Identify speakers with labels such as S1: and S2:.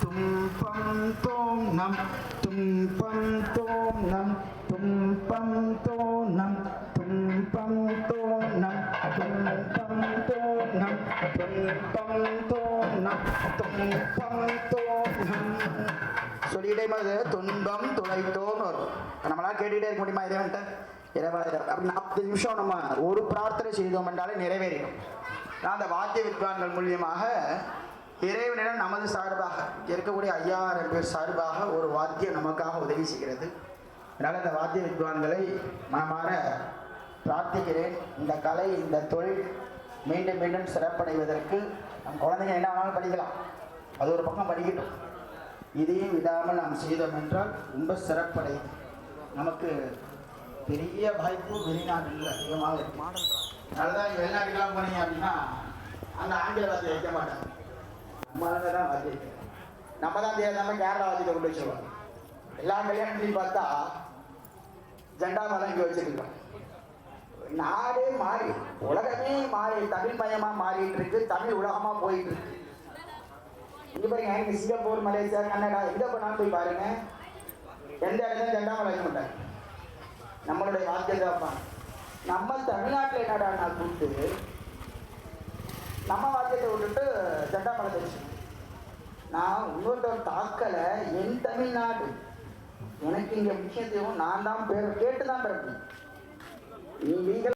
S1: தும்பம் தோம் தும்பம் தோம் தும்பம் தோம் தும்பம் தோம் தும்பம் தோம் தும்பம் தோம் தும்பம் தோம் சொல்லிக்கிட்டே போது துன்பம் துளைத்தோன்னு வரும். நம்மளால கேட்டுக்கிட்டே இருக்க முடியுமா? இறைவன்ட்ட இறைவா அப்படி 40 நிமிஷம் நம்ம ஒரு பிரார்த்தனை செய்தோம் என்றாலே நிறைவேறிடும். நான் அந்த வாத்திய வித்வான்கள் மூலியமாக இறைவனிடம் நமது சார்பாக இருக்கக்கூடிய 5000 பேர் சார்பாக ஒரு வாத்தியம் நமக்காக உதவி செய்கிறது. அதனால் இந்த வாத்திய வித்வான்களை மனமாற பிரார்த்திக்கிறேன். இந்த கலை இந்த தொழில் மீண்டும் மீண்டும் சிறப்படைவதற்கு நம் குழந்தைங்க என்ன வேணாலும் படிக்கலாம், அது ஒரு பக்கம் படிக்கட்டும். இதையும் விடாமல் நாம் செய்தோம் என்றால் ரொம்ப சிறப்படை. நமக்கு பெரிய வாய்ப்பு வெளிநாட்டில் அதிகமாக இருக்கு. அதனால்தான் வெளிநாட்டுக்கெல்லாம் போனீங்க அப்படின்னா அந்த ஆங்கில வாத்தியம் வைக்க மாட்டாங்க, நம்ம தான் வாத்தியம் வைக்கிறோம். நம்ம தான் தெரியாம கேரளா வாத்தியத்தை கொண்டு வச்சுருவாங்க. எல்லா கல்யாணத்தையும் பார்த்தா ஜெண்டா மேலே இங்கே வச்சுருக்கோம். நாடே மாறி உலகமே மாறி தமிழ் மயமாக மாறிட்டு இருக்கு, தமிழ் உலகமாக போயிட்டு இருக்கு. இங்கே பாருங்க, எனக்கு சிங்கப்பூர் மலேசியா கனடா எங்கே போனாலும் போய் பாருங்க, எந்த இடத்துல ஜெண்டா மேலே வைக்க மாட்டாங்க, நம்மளுடைய வாத்தியத்தை வைப்பாங்க. நம்ம தமிழ்நாட்டில் என்னடா நான் கூப்பிட்டு நம்ம வாத்தியத்தை விட்டுட்டு ஜெண்டா மேலே வச்சு நான் இன்னொருத்தர் தாக்கலை. என் தமிழ்நாடு எனக்கு இங்கே விஷயத்தையும் நான் தான் கேட்டு தான் பிறப்பேன். நீங்கள்